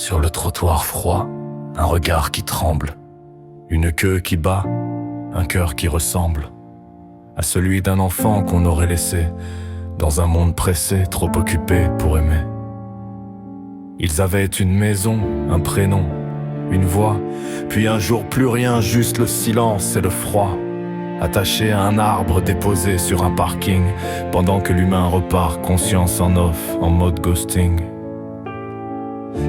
Sur le trottoir froid, un regard qui tremble, une queue qui bat, un cœur qui ressemble à celui d'un enfant qu'on aurait laissé dans un monde pressé, trop occupé pour aimer. Ils avaient une maison, un prénom, une voix, puis un jour plus rien, juste le silence et le froid, attaché à un arbre déposé sur un parking, pendant que l'humain repart, conscience en off, en mode ghosting.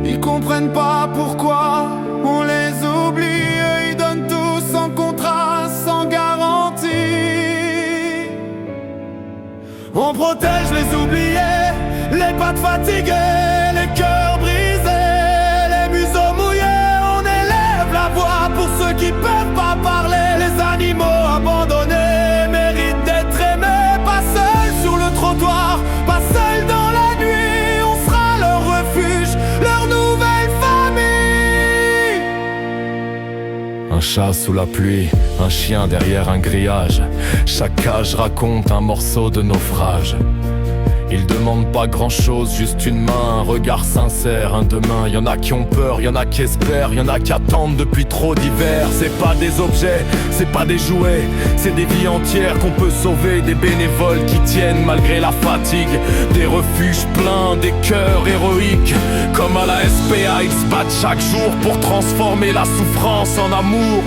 Ils comprennent pas pourquoi on les oublie. Eux, ils donnent tout sans contrat, sans garantie. On protège les oubliés, les pattes fatiguées, les cœurs brisés, les museaux mouillés. On élève la voix pour ceux qui peuvent pas parler. Les animaux abandonnés méritent d'être aimés. Pas seuls sur le trottoir, pas seuls dans la nuit. On sera leur refuge, leur nouvelle famille. Un chat sous la pluie, un chien derrière un grillage. Chaque cage raconte un morceau de naufrage. Ils demandent pas grand chose, juste une main, un regard sincère, un demain. Y'en a qui ont peur, y'en a qui espèrent, y'en a qui attendent depuis trop d'hiver. C'est pas des objets, c'est pas des jouets, c'est des vies entières qu'on peut sauver. Des bénévoles qui tiennent malgré la fatigue, des refuges pleins, des cœurs héroïques. Comme à la SPA, ils se battent chaque jour pour transformer la souffrance en amour.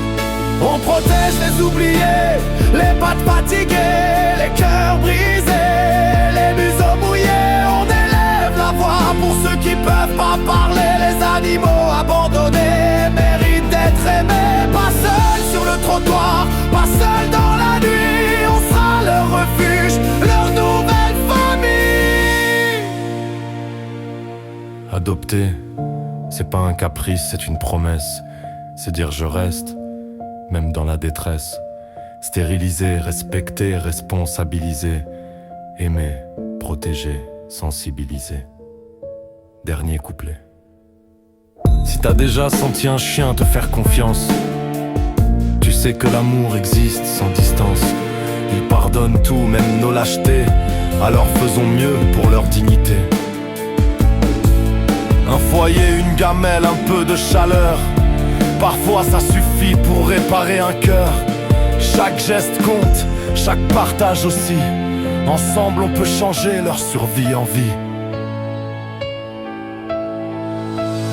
On protège les oubliés, les pattes fatiguées, les cœurs brisés, les museaux mouillés. On élève la voix pour ceux qui peuvent pas parler. Les animaux abandonnés méritent d'être aimés. Pas seuls sur le trottoir, pas seuls dans la nuit. On sera leur refuge, leur nouvelle famille. Adopter, c'est pas un caprice, c'est une promesse. C'est dire je reste, même dans la détresse. Stériliser, respecter, responsabiliser. Aimer, protéger, sensibiliser. Dernier couplet. Si t'as déjà senti un chien te faire confiance, tu sais que l'amour existe sans distance. Il pardonne tout, même nos lâchetés. Alors faisons mieux pour leur dignité. Un foyer, une gamelle, un peu de chaleur. Parfois ça suffit pour réparer un cœur. Chaque geste compte, chaque partage aussi. Ensemble on peut changer leur survie en vie.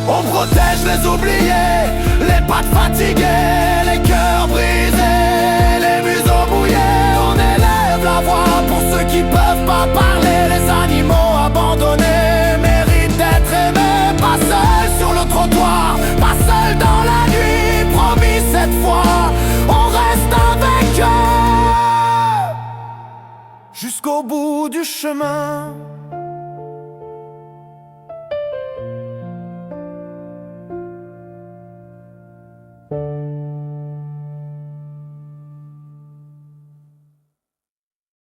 On protège les oubliés, les pattes fatiguées, les cœurs brisés, les museaux mouillés. On élève la voix pour ceux qui peuvent pas parler. Les animaux abandonnés méritent d'être aimés. Pas seuls sur le trottoir, pas seuls dans la nuit. Promis cette fois, on reste avec eux jusqu'au bout du chemin.